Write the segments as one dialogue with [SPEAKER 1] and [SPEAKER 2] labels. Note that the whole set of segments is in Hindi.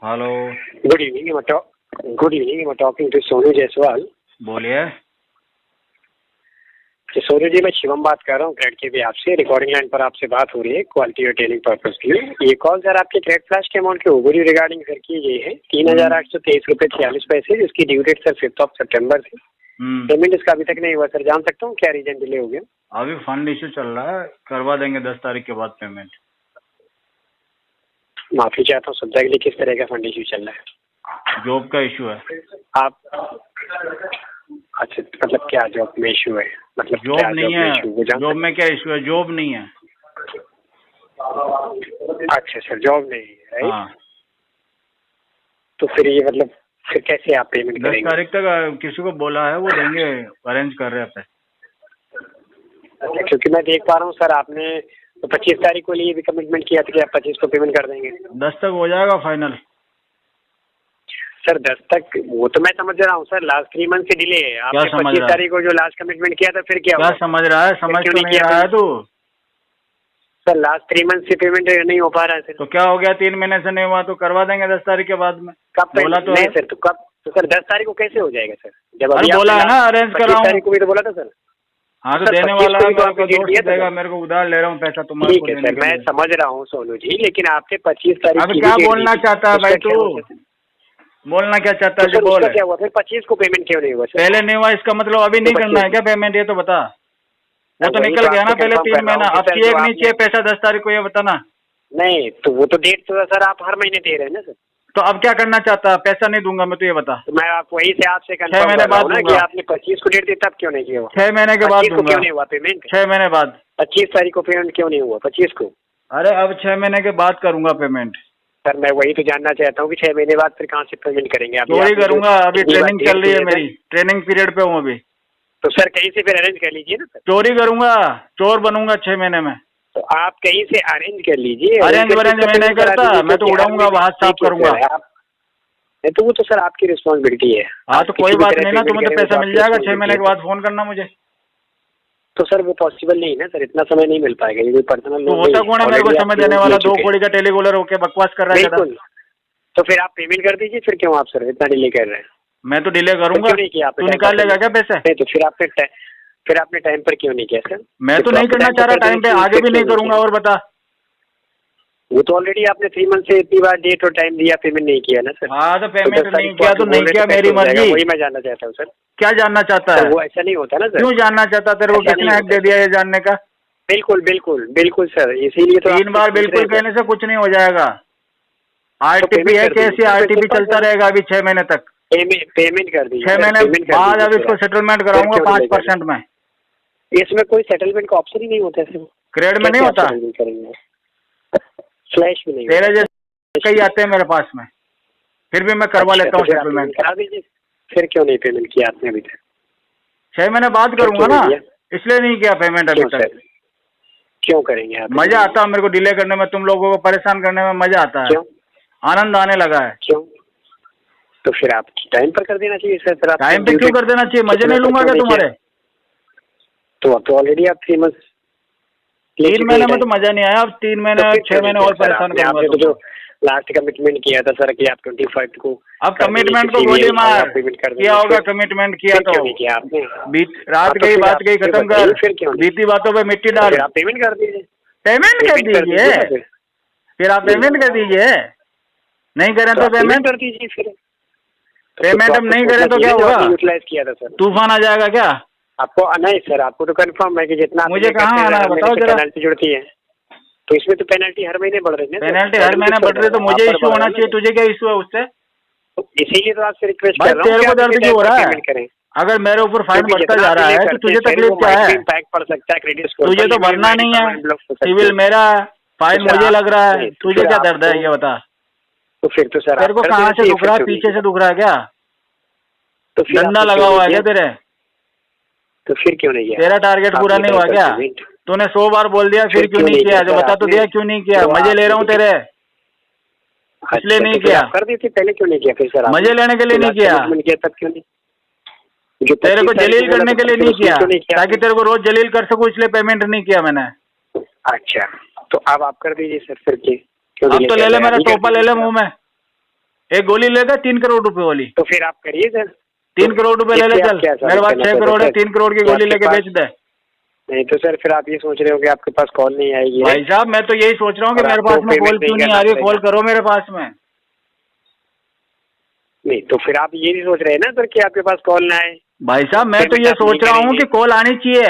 [SPEAKER 1] Hello.
[SPEAKER 2] Good evening. Good evening. Talking to Sonu Jaiswal.
[SPEAKER 1] बोलिए।
[SPEAKER 2] सोनू जी, मैं शिवम बात कर रहा हूँ क्रेड के भी आपसे। रिकॉर्डिंग लाइन पर आपसे बात हो रही है क्वालिटी और ट्रेनिंग पर्पज के लिए। ये कॉल सर आपके क्रेड फ्लैश के अमाउंट के ओवरव्यू रिगार्डिंग सर की गई है 3,823.46 इसकी ड्यू डेट सर 5 सितंबर थी। पेमेंट इसका अभी तक नहीं हुआ सर। जान सकता हूँ क्या रीजन डिले हो गया?
[SPEAKER 1] अभी फंड इशू चल रहा है, करवा देंगे 10 तारीख के बाद पेमेंट।
[SPEAKER 2] माफी चाहता हूँ सुविधा के लिए। किस तरह का फंड इशू चल रहा है?
[SPEAKER 1] जॉब का इशू है।
[SPEAKER 2] आप अच्छा, मतलब क्या जॉब में इशू है? मतलब
[SPEAKER 1] जॉब नहीं है। जॉब में क्या इशू है? जॉब नहीं है।
[SPEAKER 2] अच्छा सर, जॉब नहीं है।
[SPEAKER 1] हाँ।
[SPEAKER 2] तो फिर ये मतलब फिर कैसे आप पेमेंट
[SPEAKER 1] 10
[SPEAKER 2] करेंगे?
[SPEAKER 1] तारीख तक किसी को बोला है, वो देंगे, अरेंज कर रहे हैं पैसे।
[SPEAKER 2] अच्छा, क्योंकि मैं देख पा रहा हूँ सर आपने तो 25 तारीख को लिए भी कमिटमेंट किया था कि आप 25 को पेमेंट कर देंगे।
[SPEAKER 1] 10 तक हो जाएगा फाइनल।
[SPEAKER 2] सर 10 तक वो तो मैं समझ रहा हूँ सर। लास्ट 3 मंथ से डिले है। आपने 25 तारीख को जो लास्ट कमिटमेंट किया था फिर क्या
[SPEAKER 1] क्या समझ रहा है? समझ क्यों नहीं रहा है तू?
[SPEAKER 2] सर लास्ट 3 मंथ से पेमेंट नहीं हो पा रहा है सर।
[SPEAKER 1] तो क्या हो गया? 3 महीने से नहीं हुआ तो करवा देंगे 10 तारीख के बाद में।
[SPEAKER 2] कब
[SPEAKER 1] बोला तो
[SPEAKER 2] नहीं
[SPEAKER 1] है
[SPEAKER 2] सर। तो कब? तो सर 10 तारीख को कैसे हो जाएगा सर? जब
[SPEAKER 1] अरे बोला है ना अरेंज कर रहा हूँ।
[SPEAKER 2] 25 तारीख को भी तो बोला था सर।
[SPEAKER 1] हाँ तो देने वाला है, मेरे को दोस्त देगा, मेरे को उधार ले रहा हूँ पैसा तुम्हारे को।
[SPEAKER 2] ठीक है सर, मैं समझ रहा हूँ सोनू जी, लेकिन आपने 25 तारीख
[SPEAKER 1] अब क्या बोलना चाहता है भाई तू? बोलना क्या चाहता है जो बोल?
[SPEAKER 2] क्या हुआ फिर 25 को पेमेंट क्यों नहीं हुआ सर?
[SPEAKER 1] पहले नहीं हुआ इसका मतलब अभी नहीं करना है क्या पेमेंट? ये तो बता। वो तो निकल गया ना पहले 3 महीना। अब चेक नहीं चाहिए पैसा 10 तारीख को, ये बताना।
[SPEAKER 2] नहीं तो वो तो डेट तो सर आप हर महीने दे रहे हैं ना सर।
[SPEAKER 1] तो अब क्या करना चाहता है? पैसा नहीं दूंगा मैं, तो ये बता।
[SPEAKER 2] तो मैं आप वही से आपसे
[SPEAKER 1] 6 महीने बाद दूंगा।
[SPEAKER 2] आपने 25 को डेट दी तब क्यों नहीं किया?
[SPEAKER 1] 6 महीने के बाद दूंगा।
[SPEAKER 2] क्यों नहीं हुआ पेमेंट?
[SPEAKER 1] 6 महीने बाद।
[SPEAKER 2] 25 तारीख को पेमेंट क्यों नहीं हुआ 25 को?
[SPEAKER 1] अरे अब 6 महीने के बाद करूंगा पेमेंट।
[SPEAKER 2] सर मैं वही तो जानना चाहता हूँ कि 6 महीने बाद फिर कहाँ से पेमेंट करेंगे आप?
[SPEAKER 1] चोरी करूंगा। अभी ट्रेनिंग चल रही है मेरी, ट्रेनिंग पीरियड पे हूँ अभी।
[SPEAKER 2] तो सर कहीं से फिर अरेंज कर लीजिए ना सर।
[SPEAKER 1] चोरी करूंगा, चोर बनूंगा 6 महीने में।
[SPEAKER 2] तो आप कहीं से अरेंज कर लीजिए।
[SPEAKER 1] अरेंज मैं नहीं करता, मैं तो उड़ाऊंगा, हाथ साफ करूंगा।
[SPEAKER 2] नहीं तो वो तो सर आपकी रिस्पॉन्सिबिलिटी है।
[SPEAKER 1] हाँ तो कोई बात नहीं ना, तुम्हें तो पैसा मिल जाएगा 6 महीने के बाद। फोन करना मुझे।
[SPEAKER 2] तो सर वो पॉसिबल नहीं है ना सर, इतना समय नहीं मिल पाएगा। ये पर्सनल
[SPEAKER 1] तो होता कौन है मेरे को समझ देने वाला? 2 कौड़ी का टेलीकॉलर होके बकवास कर रहा है।
[SPEAKER 2] बिल्कुल। तो फिर आप पेमेंट कर दीजिए। फिर क्यों आप सर इतना डिले कर रहे हैं?
[SPEAKER 1] मैं तो डिले करूंगा। तू निकाल लेगा क्या पैसे?
[SPEAKER 2] नहीं तो फिर आपने टाइम पर क्यों नहीं किया सर?
[SPEAKER 1] मैं तो नहीं करना चाह रहा टाइम पे, आगे भी नहीं करूंगा। और बता।
[SPEAKER 2] वो तो ऑलरेडी आपने 3 मंथ से इतनी बार डेट और टाइम दिया, पेमेंट नहीं किया ना सर।
[SPEAKER 1] हाँ तो पेमेंट नहीं किया तो नहीं किया, मेरी मर्जी।
[SPEAKER 2] वही मैं जानना चाहता हूँ सर।
[SPEAKER 1] क्या जानना चाहता है?
[SPEAKER 2] वो ऐसा नहीं होता ना सर।
[SPEAKER 1] क्यों जानना चाहता? तेरे को किसने हक दे दिया ये जानने का?
[SPEAKER 2] बिल्कुल बिल्कुल बिल्कुल सर, इसीलिए तो
[SPEAKER 1] 3 बार बिल्कुल कहने से कुछ नहीं हो जाएगा। आरटीपी है, कैसे आरटीपी चलता रहेगा अभी 6 महीने तक।
[SPEAKER 2] पेमेंट कर दीजिए
[SPEAKER 1] 6 महीने बाद अब इसको सेटलमेंट कराऊंगा 5% में।
[SPEAKER 2] इसमें कोई सेटलमेंट का ऑप्शन ही नहीं होता है।
[SPEAKER 1] क्रेड में नहीं होता,
[SPEAKER 2] फ्लैश में नहीं।
[SPEAKER 1] तेरे जैसे कई आते हैं मेरे पास में, फिर भी मैं करवा लेता हूँ सेटलमेंट।
[SPEAKER 2] करा दीजिए। फिर क्यों नहीं पेमेंट किया आपने अभी तक?
[SPEAKER 1] 6 महीने बाद करूंगा ना, इसलिए नहीं किया पेमेंट अभी तक।
[SPEAKER 2] क्यों करेंगे आप?
[SPEAKER 1] मजा आता है मेरे को डिले करने में, तुम लोगों को परेशान करने में मजा आता है, आनंद आने लगा है।
[SPEAKER 2] क्यों? तो फिर आप टाइम पर कर देना चाहिए सर।
[SPEAKER 1] टाइम पे क्यों कर देना चाहिए? मजे नहीं लूंगा क्या तुम्हारे?
[SPEAKER 2] तो ऑलरेडी आप 3 मंथ
[SPEAKER 1] 3 महीने में तो मजा नहीं आया। अब 3 महीने 6 महीने और परेशान करूंगा।
[SPEAKER 2] तो जो लास्ट कमिटमेंट किया था सर कि आप 25 को,
[SPEAKER 1] अब कमिटमेंट को गोली मार किया होगा। कमिटमेंट किया तो
[SPEAKER 2] आपने
[SPEAKER 1] रात गई बात गई, खत्म कर। बीती बातों पे मिट्टी डाल।
[SPEAKER 2] आप पेमेंट कर दीजिए।
[SPEAKER 1] पेमेंट कर दीजिए। फिर आप पेमेंट कर दीजिए। नहीं करें तो पेमेंट
[SPEAKER 2] कर दीजिए। फिर
[SPEAKER 1] पेमेंट हम नहीं करें तो क्या होगा?
[SPEAKER 2] यूटिलाइज किया था सर।
[SPEAKER 1] तूफान आ जाएगा क्या
[SPEAKER 2] आपको? नहीं सर, आपको तो कंफर्म है कि जितना
[SPEAKER 1] मुझे कहाँ आना है बताओ जरा।
[SPEAKER 2] पेनल्टी जुड़ती है तो इसमें तो पेनल्टी हर महीने बढ़ रही है।
[SPEAKER 1] पेनल्टी हर महीने बढ़ रही है तो मुझे इश्यू होना चाहिए। तुझे क्या इश्यू है उससे?
[SPEAKER 2] इसीलिए तो आपसे रिक्वेस्ट कर रहा हूँ।
[SPEAKER 1] तेरे को दर्द क्यों हो रहा है? अगर मेरे ऊपर फाइन बढ़ता जा रहा है तो तुझे तकलीफ क्या है?
[SPEAKER 2] इम्पैक्ट पड़ सकता है क्रेडिट स्कोर।
[SPEAKER 1] तुझे तो भरना नहीं है, सिविल मेरा, फाइन मुझे लग रहा है। तुझे क्या दर्द है ये बता?
[SPEAKER 2] तो फिर तो सर
[SPEAKER 1] तेरे को कहाँ से दुख रहा है? पीछे से दुख रहा है क्या?
[SPEAKER 2] तो
[SPEAKER 1] डंडा लगा हुआ है क्या तेरे?
[SPEAKER 2] तो फिर क्यों नहीं किया?
[SPEAKER 1] तेरा टारगेट पूरा नहीं हुआ क्या? तूने 100 बार बोल दिया, फिर क्यों नहीं किया? जो बता तो दिया क्यों नहीं किया? मजे ले रहा हूँ तेरे, इसलिए नहीं किया।
[SPEAKER 2] कर दी थी पहले, क्यों नहीं किया? फिर सर
[SPEAKER 1] मजे लेने के लिए नहीं किया,
[SPEAKER 2] तब क्यों नहीं?
[SPEAKER 1] तेरे को जलील करने के लिए नहीं किया, ताकि तेरे को रोज जलील कर सकूं, इसलिए पेमेंट नहीं किया मैंने।
[SPEAKER 2] अच्छा तो अब आप कर दीजिए सर। फिर
[SPEAKER 1] अब तो ले ले, मेरा टोपा ले ले मुंह में। एक गोली लेगा 3 करोड़ रुपए वाली।
[SPEAKER 2] तो फिर आप करिए सर।
[SPEAKER 1] 3 करोड़ रुपए ले ले चल, मेरे पास 6 करोड़ है, 3 करोड़ की गोली लेके बेच दे।
[SPEAKER 2] नहीं तो सर फिर आप ये सोच रहे हो कि आपके पास कॉल नहीं आएगी।
[SPEAKER 1] भाई साहब मैं तो यही सोच रहा हूँ कि मेरे पास में कॉल क्यों नहीं आ रही है, कॉल करो मेरे पास में।
[SPEAKER 2] नहीं तो फिर आप ये नहीं सोच रहे हैं ना सर कि आपके पास कॉल ना आए।
[SPEAKER 1] भाई साहब मैं तो ये सोच रहा हूँ कि कॉल आनी चाहिए,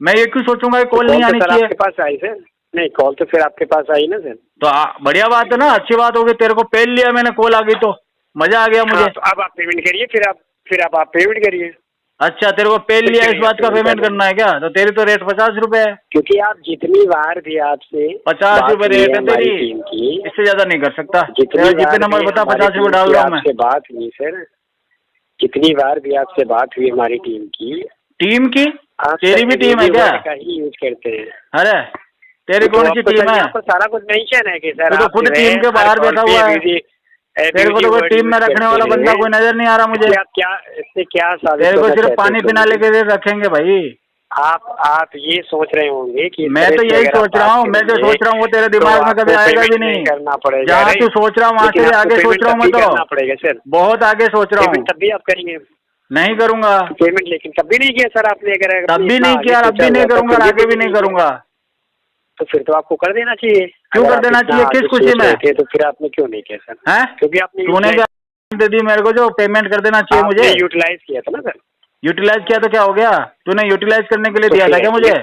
[SPEAKER 1] मैं ये क्यों सोचूंगा कि कॉल नहीं आनी चाहिए।
[SPEAKER 2] आपके पास आई सर? नहीं कॉल तो फिर आपके पास आई ना सर।
[SPEAKER 1] तो बढ़िया बात है ना, अच्छी बात होगी, तेरे को पेल लिया मैंने, कॉल आ गई तो मजा आ गया मुझे।
[SPEAKER 2] हाँ, तो अब आप पेमेंट करिए, फिर आप पेमेंट करिए।
[SPEAKER 1] अच्छा तेरे को पेल लिया, इस बात का पेमेंट करना है क्या? तो तेरी तो रेट 50 रुपए है।
[SPEAKER 2] क्योंकि आप जितनी बार भी आपसे
[SPEAKER 1] 50 रुपए रेट है तेरी, इससे ज्यादा नहीं कर सकता। जितने नंबर बता 50 रुपए डाल रहा हूँ मैं।
[SPEAKER 2] आपसे बात हुई सर, जितनी बार भी आपसे बात हुई हमारी टीम की,
[SPEAKER 1] तेरी भी टीम है क्या?
[SPEAKER 2] का ही यूज करते हैं।
[SPEAKER 1] अरे तेरी कौन सी टीम है?
[SPEAKER 2] आपको सारा कुछ मेंशन है कि सर
[SPEAKER 1] तो खुद टीम के बाहर बैठा हुआ है, तेरे को तो कोई टीम में रखने वाला बंदा कोई नजर नहीं आ रहा मुझे।
[SPEAKER 2] इससे क्या
[SPEAKER 1] तेरे को सिर्फ पानी पीना लेके रखेंगे भाई।
[SPEAKER 2] आप ये सोच रहे होंगे कि
[SPEAKER 1] मैं तो यही सोच रहा हूँ, मैं जो सोच रहा हूँ वो तेरे दिमाग में कभी आएगा भी नहीं।
[SPEAKER 2] करना पड़ेगा,
[SPEAKER 1] जहाँ तू सोच रहा हूँ वहाँ से आगे सोच रहा हूँ मैं तो
[SPEAKER 2] पड़ेगा सर,
[SPEAKER 1] बहुत आगे सोच रहा हूँ।
[SPEAKER 2] तब भी आप करेंगे?
[SPEAKER 1] नहीं करूंगा
[SPEAKER 2] पेमेंट, लेकिन तब भी नहीं किया सर आपने। अगर
[SPEAKER 1] तब भी नहीं किया, अब भी नहीं करूंगा, आगे भी नहीं करूंगा।
[SPEAKER 2] तो फिर तो आपको कर देना चाहिए।
[SPEAKER 1] क्यों कर देना चाहिए? किस खुशी में?
[SPEAKER 2] तो फिर आपने क्यों नहीं किया सर?
[SPEAKER 1] है
[SPEAKER 2] क्योंकि आपने
[SPEAKER 1] तूने क्या दे दी मेरे को जो पेमेंट कर देना चाहिए मुझे?
[SPEAKER 2] यूटिलाइज किया था ना सर।
[SPEAKER 1] यूटिलाइज किया तो क्या हो गया? तूने यूटिलाइज करने के लिए दिया था क्या मुझे?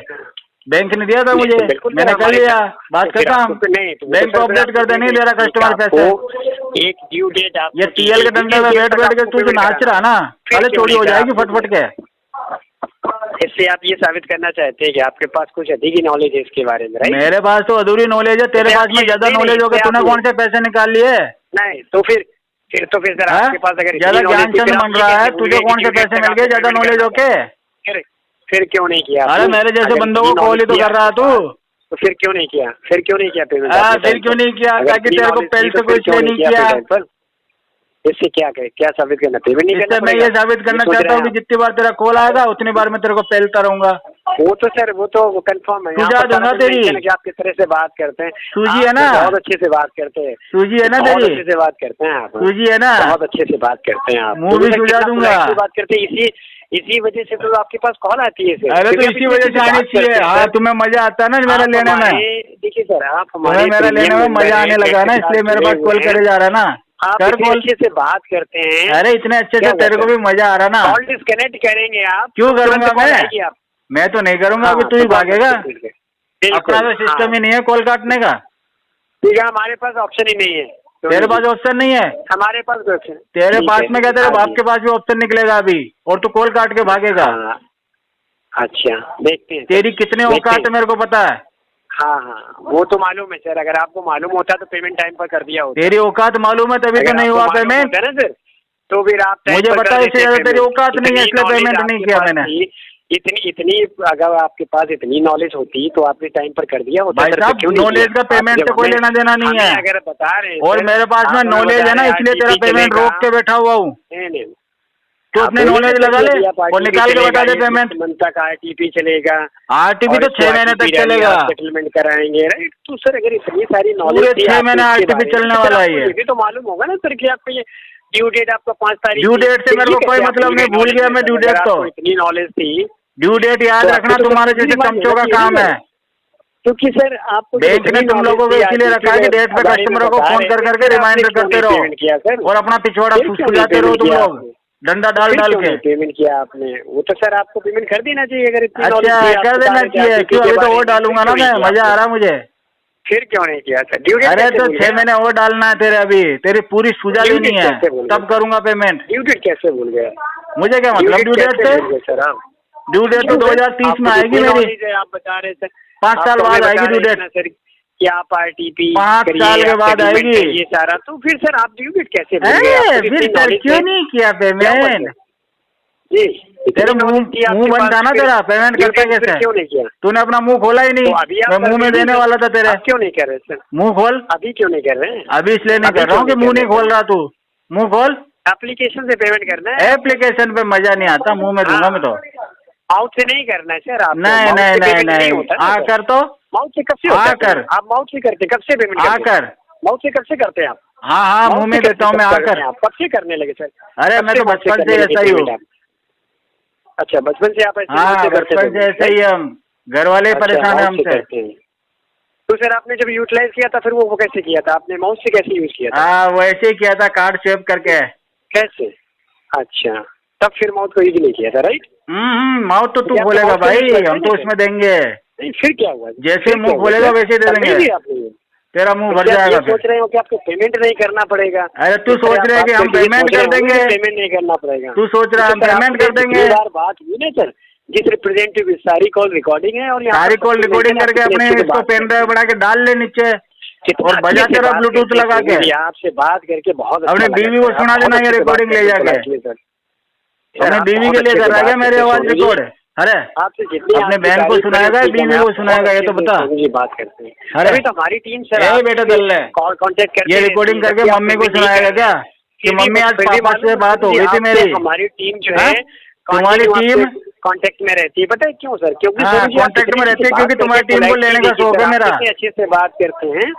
[SPEAKER 1] बैंक ने दिया था मुझे, मैंने कर लिया, बात खत्म। बैंक को अपडेट कर दे, नहीं दे रहा कस्टमर पैसे।
[SPEAKER 2] एक ड्यू डेट आप
[SPEAKER 1] ये टीएल के डंडे में बैठ बैठ के तू जो नाच रहा ना, पहले चोरी हो जाएगी फटफट के।
[SPEAKER 2] इससे आप ये साबित करना चाहते हैं कि आपके पास कुछ अधिक ही नॉलेज है इसके बारे में, राइट?
[SPEAKER 1] मेरे पास तो अधूरी नॉलेज है, तेरे पास में ज्यादा नॉलेज होगा। तूने कौन से पैसे निकाल लिए?
[SPEAKER 2] नहीं तो फिर सर आपके पास अगर
[SPEAKER 1] ज्यादा ज्ञानचंद बन रहा है, तुझे कौन से पैसे मिल गए ज्यादा नॉलेज होके?
[SPEAKER 2] फिर क्यों नहीं किया?
[SPEAKER 1] अरे मेरे जैसे बंदों को कॉल ही तो कर रहा तू।
[SPEAKER 2] तो फिर क्यों नहीं किया? फिर क्यों नहीं किया पेमेंट?
[SPEAKER 1] फिर क्यों नहीं किया? ताकि तेरे को पहले से कोई इसलिए नहीं किया।
[SPEAKER 2] इससे क्या साबित करना? पेमेंट नहीं करना?
[SPEAKER 1] मैं ये साबित करना चाहता हूँ कि जितनी बार तेरा कॉल आएगा उतनी बार मैं तेरे को पेलता रहूंगा।
[SPEAKER 2] वो तो सर वो तो कंफर्म है,
[SPEAKER 1] सूझा दूंगा तेरी।
[SPEAKER 2] आप किस तरह से बात करते हैं,
[SPEAKER 1] सूझी है ना?
[SPEAKER 2] बहुत अच्छे से बात करते हैं।
[SPEAKER 1] सूझी है ना तेरी?
[SPEAKER 2] अच्छे से बात करते हैं आप।
[SPEAKER 1] सूझी है ना?
[SPEAKER 2] बहुत अच्छे से बात करते हैं आप।
[SPEAKER 1] मुँह भी सूझा दूंगा।
[SPEAKER 2] बात करते हैं, इसी वजह से तो आपके पास कॉल आती है सर।
[SPEAKER 1] अरे तो इसी वजह से आनी चाहिए। हाँ तुम्हें मजा आता है ना मेरा लेने में?
[SPEAKER 2] देखिए सर आप
[SPEAKER 1] हमारे मेरा लेने में मजा आने लगा ना, इसलिए मेरे पास कॉल करे जा रहा ना।
[SPEAKER 2] आप इतने अच्छे से बात करते हैं।
[SPEAKER 1] अरे इतने अच्छे से तेरे को भी मजा आ रहा ना?
[SPEAKER 2] कॉल डिस्कनेक्ट करेंगे आप?
[SPEAKER 1] क्यों करूंगा मैं तो नहीं करूंगा। अभी तू ही भागेगा? अपना तो सिस्टम ही नहीं है कॉल काटने का।
[SPEAKER 2] ठीक है, हमारे पास ऑप्शन ही नहीं है।
[SPEAKER 1] तेरे पास ऑप्शन नहीं है?
[SPEAKER 2] हमारे पास ऑप्शन।
[SPEAKER 1] तेरे पास में क्या, तेरे बाप के पास भी ऑप्शन निकलेगा अभी, और तू कॉल काट के भागेगा।
[SPEAKER 2] अच्छा देखते हैं
[SPEAKER 1] तेरी कितने औकात है मेरे को पता है।
[SPEAKER 2] हाँ वो तो मालूम है सर। अगर आपको मालूम होता तो पेमेंट टाइम पर कर दिया होता।
[SPEAKER 1] तेरी औकात मालूम है तभी तो नहीं हुआ पेमेंट
[SPEAKER 2] ना सर। तो फिर आप
[SPEAKER 1] मुझे पता है, इससे ज्यादा तेरी औकात नहीं है, इसलिए पेमेंट नहीं किया मैंने।
[SPEAKER 2] इतनी अगर आपके पास इतनी नॉलेज होती तो आपने टाइम पर कर दिया होता।
[SPEAKER 1] भाई साहब नॉलेज का पेमेंट से कोई लेना देना नहीं है।
[SPEAKER 2] अगर बता रहे
[SPEAKER 1] और मेरे पास में नॉलेज है ना, इसलिए तेरा पेमेंट रोक के बैठा हुआ हूँ। तो अपने नॉलेज लगा ले और निकाल के बता दे पेमेंट।
[SPEAKER 2] तक आरटीपी चलेगा।
[SPEAKER 1] आरटीपी तो 6 महीने तक चलेगा।
[SPEAKER 2] सेटलमेंट कराएंगे, राइट? तो सर अगर इतनी सारी नॉलेज
[SPEAKER 1] पूरे 6 महीने आरटीपी चलने वाला है।
[SPEAKER 2] ये भी तो मालूम होगा ना सर कि आपको ये ड्यू डेट आपका 5 तारीख।
[SPEAKER 1] ड्यू डेट से मेरे को कोई मतलब नहीं, भूल गया मैं ड्यू डेट। तो
[SPEAKER 2] इतनी नॉलेज थी,
[SPEAKER 1] ड्यू डेट याद रखना तुम्हारे जैसे चमचों का काम है।
[SPEAKER 2] क्योंकि सर आपको
[SPEAKER 1] बैंक ने तुम लोगों को इसीलिए रखा है कि डेट पे कस्टमरों को फोन कर करके रिमाइंडर करते रहो और अपना पिछवाड़ा फुसफुसाते रहो तुम लोग डंडा डाल डाल के।
[SPEAKER 2] पेमेंट किया आपने? वो तो सर आपको पेमेंट कर देना चाहिए अगर इतनी।
[SPEAKER 1] अच्छा कर देना चाहिए। क्यों? अभी तो और डालूंगा ना मैं, मजा आ रहा मुझे।
[SPEAKER 2] फिर क्यों नहीं किया सर? Due date?
[SPEAKER 1] अरे तो 6 महीने और डालना है तेरे, अभी तेरी पूरी सूझा भी नहीं है, तब करूंगा पेमेंट।
[SPEAKER 2] ड्यू डेट कैसे भूल गया?
[SPEAKER 1] मुझे क्या मतलब ड्यू डेट से?
[SPEAKER 2] सर आप
[SPEAKER 1] ड्यू डेट तो 2030 में आएगी मेरी।
[SPEAKER 2] आप बता रहे थे
[SPEAKER 1] 5 साल बाद आएगी ड्यू डेट
[SPEAKER 2] सर। क्या आप आरटीपी
[SPEAKER 1] 5 साल के बाद आएगी
[SPEAKER 2] ये सारा? तो फिर सर आप ड्यू डेट कैसे?
[SPEAKER 1] फिर सर क्यों नहीं किया पेमेंट? तेरा मुंह बंद था ना तेरा, पेमेंट करता कैसे?
[SPEAKER 2] क्यों नहीं किया?
[SPEAKER 1] तूने अपना मुंह खोला ही नहीं। मैं मुंह में देने वाला था तेरे।
[SPEAKER 2] क्यों नहीं कर रहे सर?
[SPEAKER 1] मुंह खोल।
[SPEAKER 2] अभी क्यों नहीं कर रहे हैं?
[SPEAKER 1] अभी इसलिए नहीं कर रहा हूँ कि मुंह नहीं खोल रहा तू। मुंह खोल।
[SPEAKER 2] एप्लीकेशन से पेमेंट करना है।
[SPEAKER 1] एप्लीकेशन पे मजा नहीं आता, मुंह में दूंगा मैं तो।
[SPEAKER 2] माउथ से नहीं करना है सर आप।
[SPEAKER 1] नहीं आकर तो
[SPEAKER 2] माउथ से कब से?
[SPEAKER 1] आकर
[SPEAKER 2] आप माउथ से करते कब से पेमेंट?
[SPEAKER 1] आकर
[SPEAKER 2] माउथ से कब से करते हैं आप?
[SPEAKER 1] हाँ हाँ, मुंह में देता हूँ मैं आकर।
[SPEAKER 2] आप कब से करने लगे सर?
[SPEAKER 1] अरे मैं तो बचपन से ऐसा ही हूँ।
[SPEAKER 2] अच्छा, बचपन से आप ऐसे?
[SPEAKER 1] हाँ, बचपन से ऐसे ही हम, घर वाले परेशान है हमसे।
[SPEAKER 2] तो सर आपने जब यूटिलाइज किया था फिर वो कैसे किया था? आपने माउस से कैसे यूज किया था?
[SPEAKER 1] हाँ, वैसे ही किया था, कार्ड स्वेप करके।
[SPEAKER 2] कैसे? अच्छा, तब फिर माउथ को यूज नहीं किया था, राइट?
[SPEAKER 1] माउथ तो तू खोलेगा भाई, हम तो उसमें देंगे।
[SPEAKER 2] नहीं, फिर क्या हुआ?
[SPEAKER 1] जैसे मुंह खोलेगा वैसे दे देंगे, तेरा मुंह भर जाएगा।
[SPEAKER 2] सोच रहे हो कि आपको पेमेंट नहीं करना पड़ेगा?
[SPEAKER 1] अरे तू सोच रहे है कि हम पेमेंट कर देंगे?
[SPEAKER 2] पेमेंट नहीं करना पड़ेगा।
[SPEAKER 1] तू सोच रहा है हम पेमेंट कर देंगे?
[SPEAKER 2] बात हुई ना सर, जिस रिप्रेजेंटेटिव की सारी कॉल रिकॉर्डिंग है, और
[SPEAKER 1] सारी कॉल रिकॉर्डिंग करके अपने इसको पेन ड्राइव बना के डाल ले नीचे और बजा तेरा ब्लूटूथ लगा के।
[SPEAKER 2] आपसे बात करके बहुत
[SPEAKER 1] अपने बीवी को सुना देना ये रिकॉर्डिंग ले जाके। अपने बीवी के लिए कर रहा है मेरी आवाज रिकॉर्ड? अरे
[SPEAKER 2] आपसे जितनी
[SPEAKER 1] अपने बहन को सुनाएगा, बीवी को सुनाएगा, ये तो बता।
[SPEAKER 2] बात करते हैं।
[SPEAKER 1] अरे
[SPEAKER 2] तो हमारी टीम सर,
[SPEAKER 1] बेटा दल ले
[SPEAKER 2] कॉन्टेक्ट करके
[SPEAKER 1] ये रिकॉर्डिंग करके मम्मी को सुनाएगा क्या कि मम्मी आज पापा से बात हो गई थी मेरी?
[SPEAKER 2] हमारी टीम जो है,
[SPEAKER 1] तुम्हारी टीम
[SPEAKER 2] कांटेक्ट में रहती है। पता है क्यों सर? क्योंकि
[SPEAKER 1] कांटेक्ट में रहती है, क्योंकि तुम्हारी टीम को लेने का शौक है मेरा।
[SPEAKER 2] अच्छे से बात करते हैं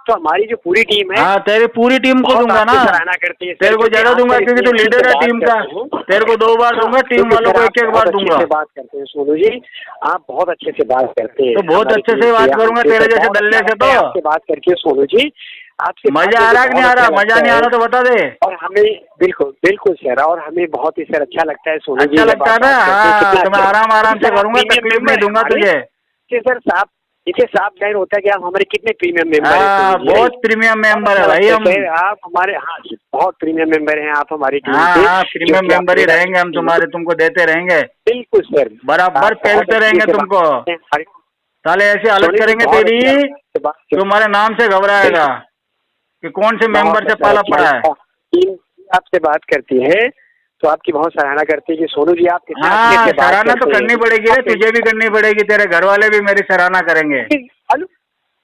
[SPEAKER 2] तो हमारी जो पूरी टीम है,
[SPEAKER 1] हाँ तेरी पूरी टीम को दूंगा ना,
[SPEAKER 2] सराहना करती है।
[SPEAKER 1] तेरे को ज्यादा दूंगा क्योंकि तू लीडर है टीम का। तेरे को 2 बार दूंगा, टीम वालों को 1-1 बार दूंगा।
[SPEAKER 2] बात करते हैं सोनू जी, आप बहुत अच्छे से बात करते हैं।
[SPEAKER 1] तो बहुत अच्छे से बात करूंगा तेरे जैसे दल्ले से। तो
[SPEAKER 2] आपसे बात करके सोनू जी, आपसे
[SPEAKER 1] मजा आ रहा कि नहीं आ रहा? मजा नहीं आ रहा तो बता दे।
[SPEAKER 2] और हमें बिल्कुल बिल्कुल सर, और हमें बहुत ही सर अच्छा लगता है सोनू जी।
[SPEAKER 1] अच्छा लगता है ना? हाँ, तो मैं आराम से करूंगा, तकलीफ नहीं दूंगा तुझे।
[SPEAKER 2] सर साहब, इसे साफ जाहिर होता है कि आप हमारे कितने प्रीमियम मेंबर हैं।
[SPEAKER 1] बहुत प्रीमियम मेंबर है भाई हम।
[SPEAKER 2] आप हमारे, हाँ बहुत प्रीमियम मेंबर हैं आप हमारी टीम
[SPEAKER 1] के। हाँ, प्रीमियम मेंबर ही रहेंगे हम तुम्हारे, तुमको देते रहेंगे।
[SPEAKER 2] बिल्कुल सर,
[SPEAKER 1] बराबर फैलते रहेंगे तुमको। साले ऐसी हालत करेंगे तेरी, तुम्हारे नाम से घबराएगा कि कौन से मेंबर से पाला पड़ा है।
[SPEAKER 2] टीम आपसे बात करती है तो आपकी बहुत सराहना करती है कि सोनू जी आप कितना
[SPEAKER 1] हाँ, सराहना तो करनी पड़ेगी रे, तुझे भी करनी पड़ेगी, तेरे घर वाले भी मेरी सराहना करेंगे।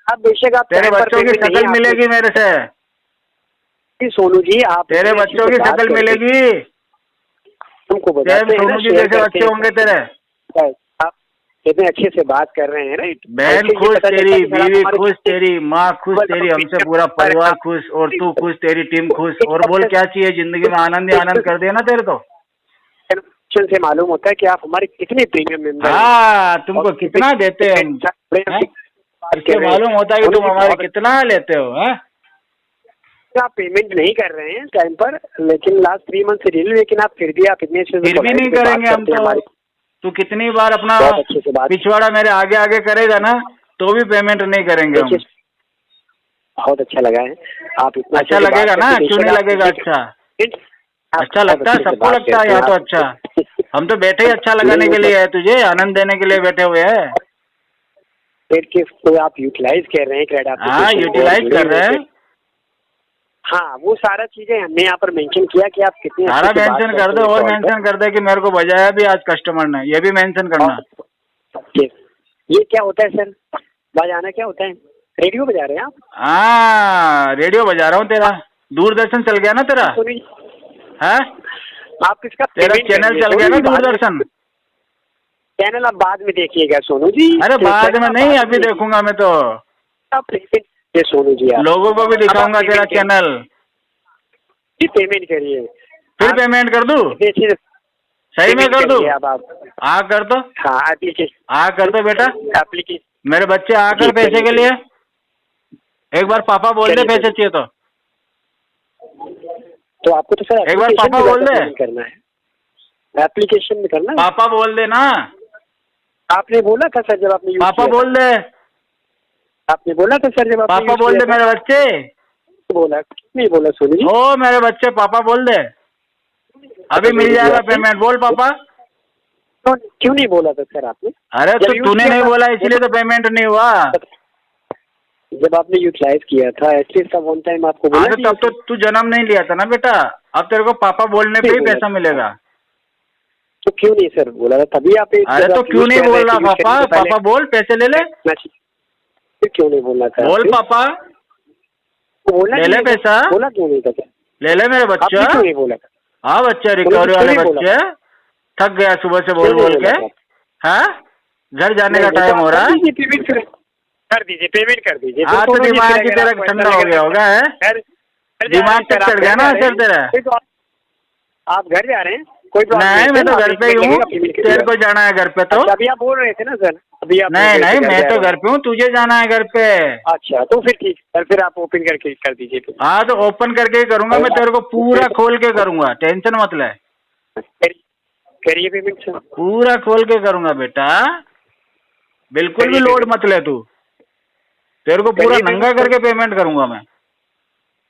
[SPEAKER 2] आप बेशक, आप
[SPEAKER 1] तेरे बच्चों की शक्ल मिलेगी मेरे से
[SPEAKER 2] सोनू जी, आप
[SPEAKER 1] तेरे बच्चों की शक्ल मिलेगी,
[SPEAKER 2] तुमको
[SPEAKER 1] सोनू जी जैसे बच्चे होंगे तेरे।
[SPEAKER 2] आप इतने अच्छे से बात कर रहे हैं, राइट?
[SPEAKER 1] बहन खुश तेरी, बीवी खुश तेरी, माँ खुश तेरी, हमसे पूरा परिवार खुश, और तू खुश, तेरी टीम खुश। और बोल क्या चाहिए जिंदगी में? आनंद ही आनंद कर दिया ना तेरे तो।
[SPEAKER 2] से मालूम होता है कि आप हमारे कितने प्रीमियम मेंबर हैं।
[SPEAKER 1] हाँ, तुमको कितना देते हैं हम, इससे मालूम होता है कि तुम हमारे कितना लेते हो।
[SPEAKER 2] आप पेमेंट नहीं कर रहे हैं टाइम पर, लेकिन लास्ट 3 मंथ से डील, लेकिन आप फिर भी इतने
[SPEAKER 1] फिर भी नहीं करेंगे हम तो। तू कितनी बार अपना पिछवाड़ा मेरे आगे आगे करेगा ना, तो भी पेमेंट नहीं करेंगे हम।
[SPEAKER 2] बहुत अच्छा लगा है आप इतना
[SPEAKER 1] अच्छा लगेगा ना? क्यों नहीं लगेगा? अच्छा लगता है, सबको लगता है यहाँ तो अच्छा। हम तो बैठे ही अच्छा लगाने के लिए है, तुझे आनंद देने के लिए बैठे हुए हैं।
[SPEAKER 2] तो आप यूटिलाइज कर रहे हैं?
[SPEAKER 1] हाँ, यूटिलाइज कर रहे हैं।
[SPEAKER 2] हाँ, वो सारा चीजें हमने यहाँ पर मेंशन किया कि आप कितने
[SPEAKER 1] सारा मेंशन कर दो, और मेंशन कर दे कि मेरे को बजाया भी आज कस्टमर ने, ये भी मेंशन करना।
[SPEAKER 2] ये क्या होता है सर? बजाना क्या होता है? रेडियो बजा रहे हैं आप?
[SPEAKER 1] हाँ, रेडियो बजा रहा हूँ तेरा। दूरदर्शन चल गया ना तेरा? है
[SPEAKER 2] आप किसका?
[SPEAKER 1] तेरा चैनल चल गया ना दूरदर्शन।
[SPEAKER 2] चैनल आप बाद में देखिएगा सोनू जी।
[SPEAKER 1] अरे बाद में नहीं, अभी देखूंगा मैं तो।
[SPEAKER 2] ये सोनू जी,
[SPEAKER 1] लोगों को भी दिखाऊंगा तेरा चैनल।
[SPEAKER 2] पेमेंट करिए।
[SPEAKER 1] फिर पेमेंट कर दूं? सही में कर दूं? आ कर दो।
[SPEAKER 2] हाँ, एप्लीकेशन
[SPEAKER 1] आ कर दो बेटा।
[SPEAKER 2] एप्लीकेशन
[SPEAKER 1] मेरे बच्चे आकर पैसे के लिए एक बार पापा बोल दे, पैसे चाहिए
[SPEAKER 2] तो आपको तो सर
[SPEAKER 1] एक बार पापा बोल दे।
[SPEAKER 2] करना है, एप्लीकेशन में करना है।
[SPEAKER 1] पापा बोल दे ना।
[SPEAKER 2] आपने बोला था सर जब आपने
[SPEAKER 1] पापा बोल दे।
[SPEAKER 2] आपने बोला था सर जब
[SPEAKER 1] पापा बोल दे मेरे बच्चे।
[SPEAKER 2] बोला नहीं? बोला सोनू जी?
[SPEAKER 1] ओ मेरे बच्चे, पापा बोल दे। अभी मिल जाएगा पेमेंट। बोल पापा।
[SPEAKER 2] क्यों नहीं बोला था सर आपने?
[SPEAKER 1] अरे तो तूने नहीं बोला इसलिए तो पेमेंट नहीं हुआ।
[SPEAKER 2] जब आपने यूटिलाइज किया था एटलीस्ट वन टाइम आपको बोला।
[SPEAKER 1] तब तो तू जन्म नहीं लिया था ना बेटा। अब तेरे को पापा बोलने पे ही पैसा मिलेगा।
[SPEAKER 2] तो क्यों नहीं सर बोला था? तभी आप।
[SPEAKER 1] अरे तो क्यों नहीं बोल रहा पापा? पापा बोल, पैसे ले ले।
[SPEAKER 2] फिर क्यों नहीं बोलना था?
[SPEAKER 1] बोल पापा, ले ले पैसा।
[SPEAKER 2] बोला क्यों नहीं था?
[SPEAKER 1] ले ले मेरे बच्चा।
[SPEAKER 2] क्यों नहीं बोला?
[SPEAKER 1] हाँ बच्चा, रिकवरी वाले बच्चे। थक गया सुबह से बोल बोल के। हाँ, घर जाने का टाइम हो रहा है।
[SPEAKER 2] कर दीजिए, पेमेंट कर दीजिए।
[SPEAKER 1] हाँ तो दिमाग की तरह ठंडा हो गया होगा है, दिमाग तक चढ़ गया ना सर तेरा।
[SPEAKER 2] आप घर जा रहे हैं, कोई
[SPEAKER 1] नहीं मैं तो घर पे ही हूँ, तेरे को जाना है घर पे तो।
[SPEAKER 2] अभी आप बोल रहे थे ना सर, अभी आप
[SPEAKER 1] नहीं नहीं मैं तो घर पे हूँ, तुझे जाना है घर पे।
[SPEAKER 2] अच्छा तो फिर ठीक सर, फिर आप ओपन करके कर दीजिए।
[SPEAKER 1] हाँ तो ओपन करके ही करूंगा मैं, तेरे को पूरा खोल के करूंगा, टेंशन मत ले।
[SPEAKER 2] करिए पेमेंट सर,
[SPEAKER 1] पूरा खोल के करूंगा बेटा, बिल्कुल भी लोड मत ले तू, तेरे को पूरा नंगा करके पेमेंट करूंगा मैं।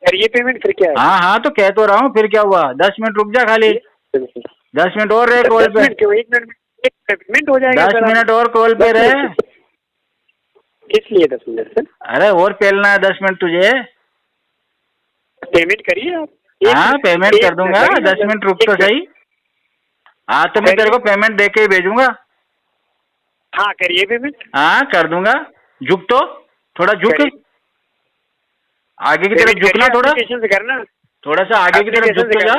[SPEAKER 2] करिए पेमेंट, फिर क्या है?
[SPEAKER 1] हाँ हाँ तो कह तो रहा हूँ, फिर क्या हुआ, 10 मिनट रुक जा खाली, 10 मिनट और रहे कॉल पे।
[SPEAKER 2] क्यों, 1 मिनट में पेमेंट हो जाएगा?
[SPEAKER 1] 10 मिनट और कॉल पे रहे।
[SPEAKER 2] किस लिए 10 मिनट सर?
[SPEAKER 1] अरे और पेलना है 10 मिनट तुझे।
[SPEAKER 2] पेमेंट करिए आप।
[SPEAKER 1] हाँ पेमेंट कर दूंगा, 10 मिनट रुक तो सही। हाँ तो मैं तेरे को पेमेंट दे के ही भेजूंगा।
[SPEAKER 2] हाँ करिए पेमेंट।
[SPEAKER 1] हाँ कर दूंगा, झुक तो थोड़ा झुक, आगे की तरफ झुकना, थोड़ा
[SPEAKER 2] करना,
[SPEAKER 1] थोड़ा सा आगे की तरफ झुक तो जा।